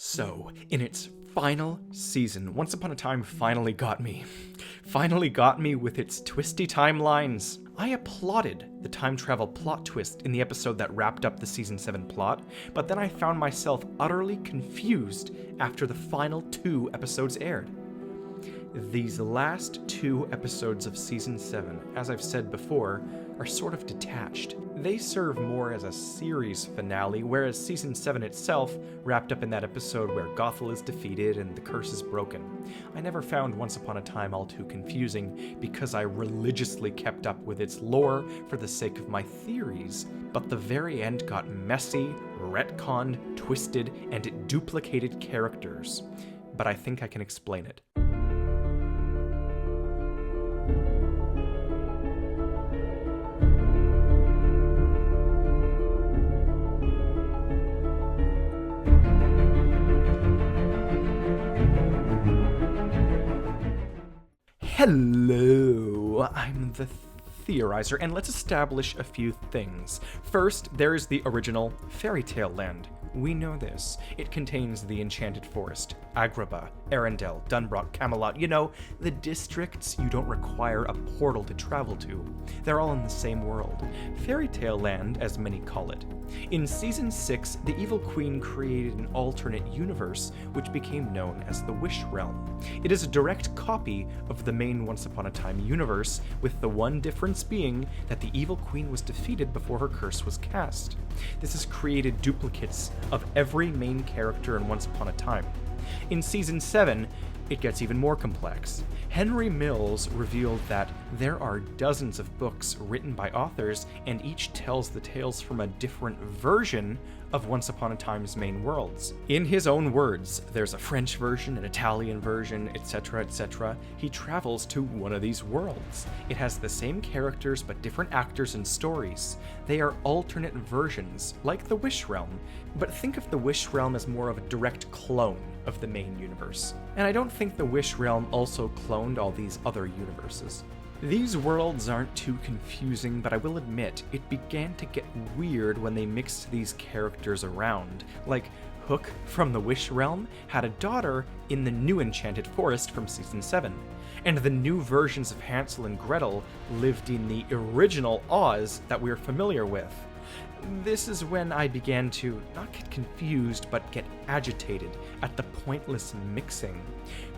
So, in its final season, Once Upon a Time finally got me. Finally got me with its twisty timelines. I applauded the time travel plot twist in the episode that wrapped up the season 7 plot, but then I found myself utterly confused after the final 2 episodes aired. These last 2 episodes of season 7, as I've said before, are sort of detached. They serve more as a series finale, whereas season 7 itself wrapped up in that episode where Gothel is defeated and the curse is broken. I never found Once Upon a Time all too confusing because I religiously kept up with its lore for the sake of my theories, but the very end got messy, retconned, twisted, and it duplicated characters. But I think I can explain it. Hello, I'm the Theorizer, and let's establish a few things. First, there's the original Fairy Tale Land. We know this. It contains the Enchanted Forest, Agrabah, Arendelle, Dunbrock, Camelot, the districts you don't require a portal to travel to. They're all in the same world. Fairy Tale Land, as many call it. In Season 6, the Evil Queen created an alternate universe, which became known as the Wish Realm. It is a direct copy of the main Once Upon a Time universe, with the one difference being that the Evil Queen was defeated before her curse was cast. This has created duplicates of every main character in Once Upon a Time. In Season 7, it gets even more complex. Henry Mills revealed that there are dozens of books written by authors, and each tells the tales from a different version of Once Upon a Time's main worlds. In his own words, there's a French version, an Italian version, etc., etc. He travels to one of these worlds. It has the same characters but different actors and stories. They are alternate versions, like the Wish Realm, but think of the Wish Realm as more of a direct clone of the main universe. And I don't think the Wish Realm also cloned all these other universes. These worlds aren't too confusing, but I will admit, it began to get weird when they mixed these characters around. Like, Hook from the Wish Realm had a daughter in the new Enchanted Forest from Season 7, and the new versions of Hansel and Gretel lived in the original Oz that we're familiar with. This is when I began to not get confused, but get agitated at the pointless mixing.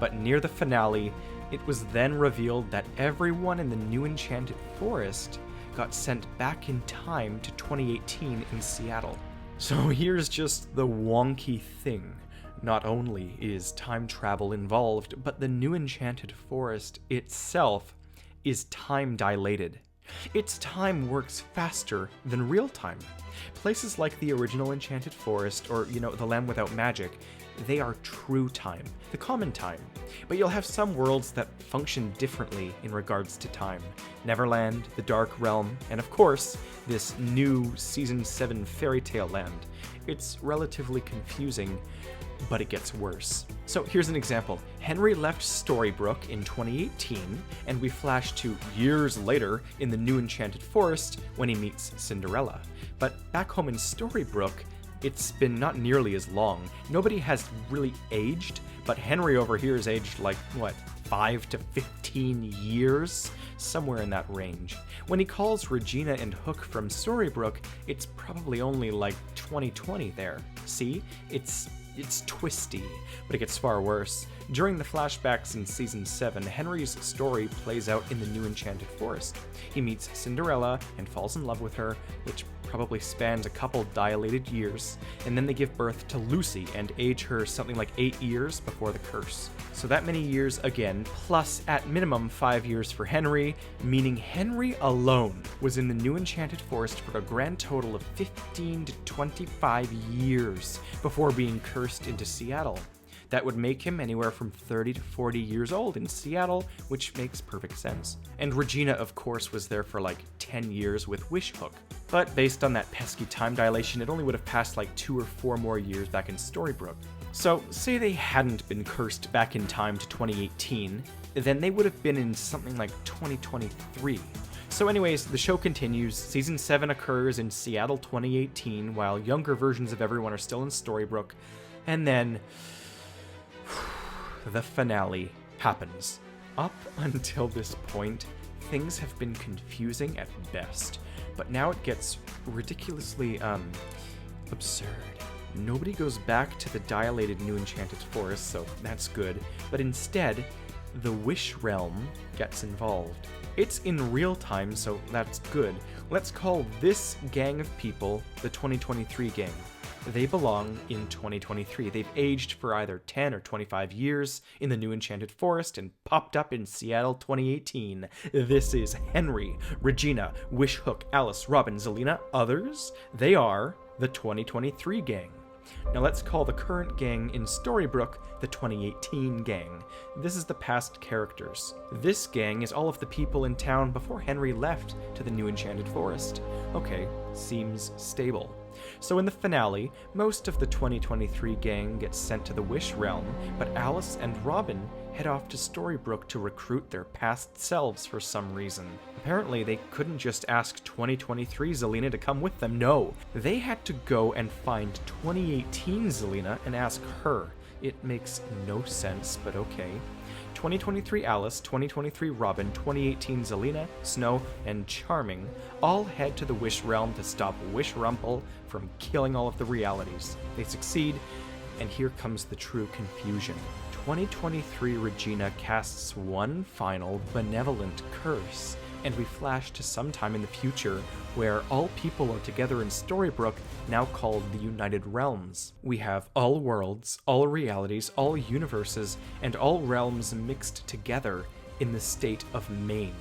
But near the finale, it was then revealed that everyone in the new Enchanted Forest got sent back in time to 2018 in Seattle. So here's just the wonky thing. Not only is time travel involved, but the new Enchanted Forest itself is time dilated. Its time works faster than real time. Places like the original Enchanted Forest or, the Land Without Magic, they are true time, the common time. But you'll have some worlds that function differently in regards to time. Neverland, the Dark Realm, and of course, this new Season 7 Fairy Tale Land. It's relatively confusing, but it gets worse. So here's an example. Henry left Storybrooke in 2018, and we flash to years later in the new Enchanted Forest when he meets Cinderella. But back home in Storybrooke, it's been not nearly as long. Nobody has really aged, but Henry over here is aged 5 to 15 years? Somewhere in that range. When he calls Regina and Hook from Storybrooke, it's probably only 2020 there. See? It's twisty, but it gets far worse. During the flashbacks in Season 7, Henry's story plays out in the new Enchanted Forest. He meets Cinderella and falls in love with her, which probably spans a couple dilated years, and then they give birth to Lucy and age her something like 8 years before the curse. So that many years again, plus at minimum 5 years for Henry, meaning Henry alone was in the new Enchanted Forest for a grand total of 15 to 25 years before being cursed into Seattle. That would make him anywhere from 30 to 40 years old in Seattle, which makes perfect sense. And Regina, of course, was there for 10 years with Wish Hook. But based on that pesky time dilation, it only would have passed 2 or 4 more years back in Storybrooke. So, say they hadn't been cursed back in time to 2018, then they would have been in something like 2023. So anyways, the show continues. Season 7 occurs in Seattle 2018, while younger versions of everyone are still in Storybrooke. And then the finale happens. Up until this point, things have been confusing at best, but now it gets ridiculously, absurd. Nobody goes back to the dilated New Enchanted Forest, so that's good, but instead, the Wish Realm gets involved. It's in real time, so that's good. Let's call this gang of people the 2023 gang. They belong in 2023. They've aged for either 10 or 25 years in the New Enchanted Forest and popped up in Seattle 2018. This is Henry, Regina, Wishhook, Alice, Robin, Zelina. Others, they are the 2023 gang. Now let's call the current gang in Storybrooke the 2018 gang. This is the past characters. This gang is all of the people in town before Henry left to the New Enchanted Forest. Okay, seems stable. So in the finale, most of the 2023 gang gets sent to the Wish Realm, but Alice and Robin head off to Storybrooke to recruit their past selves for some reason. Apparently, they couldn't just ask 2023 Zelina to come with them. No, they had to go and find 2018 Zelina and ask her. It makes no sense, but okay. 2023 Alice, 2023 Robin, 2018 Zelina, Snow, and Charming all head to the Wish Realm to stop Wishrumpel from killing all of the realities. They succeed, and here comes the true confusion. 2023 Regina casts one final benevolent curse, and we flash to sometime in the future where all people are together in Storybrooke, now called the United Realms. We have all worlds, all realities, all universes, and all realms mixed together in the state of Maine.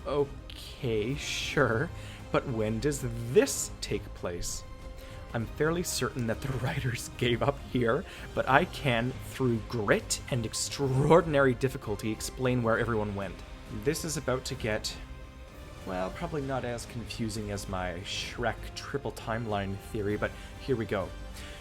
Okay, sure, but when does this take place? I'm fairly certain that the writers gave up here, but I can, through grit and extraordinary difficulty, explain where everyone went. This is about to get, well, probably not as confusing as my Shrek triple timeline theory, but here we go.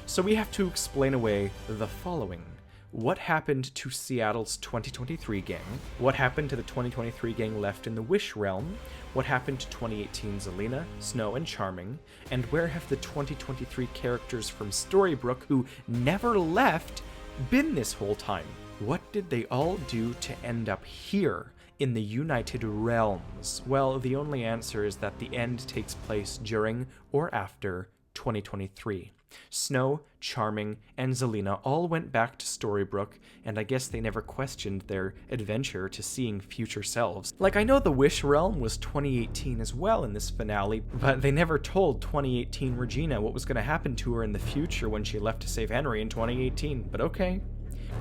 So we have to explain away the following. What happened to Seattle's 2023 gang? What happened to the 2023 gang left in the Wish Realm? What happened to 2018 Zelina, Snow, and Charming? And where have the 2023 characters from Storybrooke who never left been this whole time? What did they all do to end up here in the United Realms? Well, the only answer is that the end takes place during or after 2023. Snow, Charming, and Zelina all went back to Storybrooke, and I guess they never questioned their adventure to seeing future selves. Like, I know the Wish Realm was 2018 as well in this finale, but they never told 2018 Regina what was going to happen to her in the future when she left to save Henry in 2018, but okay.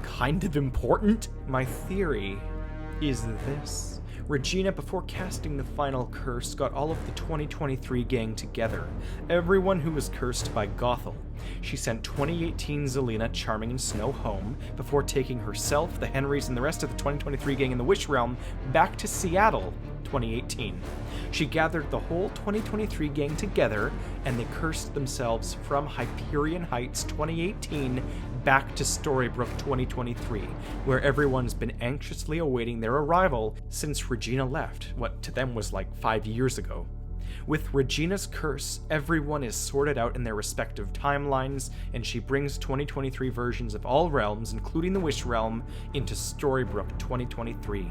Kind of important. My theory is this. Regina, before casting the final curse, got all of the 2023 gang together, everyone who was cursed by Gothel. She sent 2018 Zelina, Charming, and Snow home before taking herself, the Henrys, and the rest of the 2023 gang in the Wish Realm back to Seattle, 2018. She gathered the whole 2023 gang together, and they cursed themselves from Hyperion Heights 2018 back to Storybrooke 2023, where everyone's been anxiously awaiting their arrival since Regina left, what to them was like 5 years ago. With Regina's curse, everyone is sorted out in their respective timelines, and she brings 2023 versions of all realms, including the Wish Realm, into Storybrooke 2023.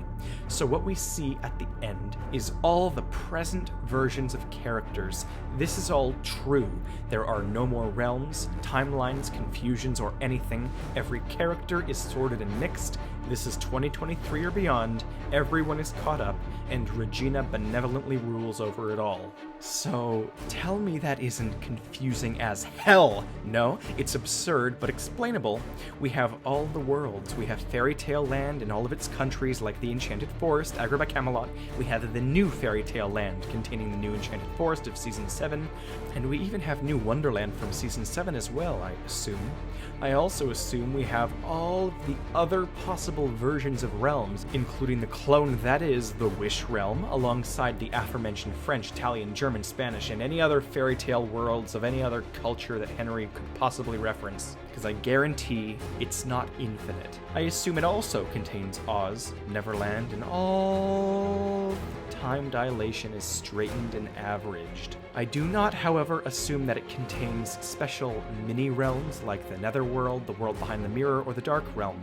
So what we see at the end is all the present versions of characters. This is all true. There are no more realms, timelines, confusions, or anything. Every character is sorted and mixed. This is 2023 or beyond, everyone is caught up, and Regina benevolently rules over it all. So, tell me that isn't confusing as hell! No, it's absurd, but explainable. We have all the worlds. We have Fairy Tale Land and all of its countries like the Enchanted Forest, Agrabah Camelot. We have the new Fairy Tale Land containing the new Enchanted Forest of Season 7, and we even have new Wonderland from Season 7 as well, I assume. I also assume we have all the other possible versions of realms, including the clone that is the Wish Realm, alongside the aforementioned French, Italian, German, Spanish, and any other fairy tale worlds of any other culture that Henry could possibly reference, because I guarantee it's not infinite. I assume it also contains Oz, Neverland, and all the time dilation is straightened and averaged. I do not, however, assume that it contains special mini-realms like the Netherworld, the World Behind the Mirror, or the Dark Realm,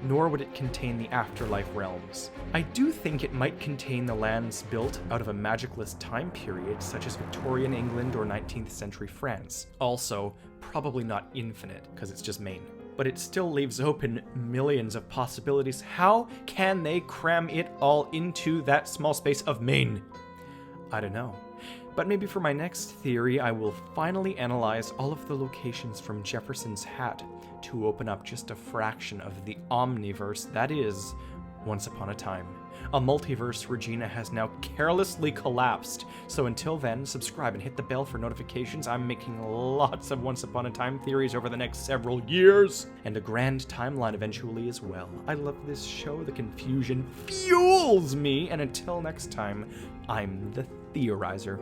nor would it contain the Afterlife realms. I do think it might contain the lands built out of a magicless time period, such as Victorian England or 19th century France. Also, probably not infinite, because it's just Maine. But it still leaves open millions of possibilities. How can they cram it all into that small space of Maine? I don't know. But maybe for my next theory, I will finally analyze all of the locations from Jefferson's Hat to open up just a fraction of the omniverse that is Once Upon a Time. A multiverse Regina has now carelessly collapsed. So until then, subscribe and hit the bell for notifications. I'm making lots of Once Upon a Time theories over the next several years, and a grand timeline eventually as well. I love this show. The confusion fuels me, and until next time, I'm the Theorizer.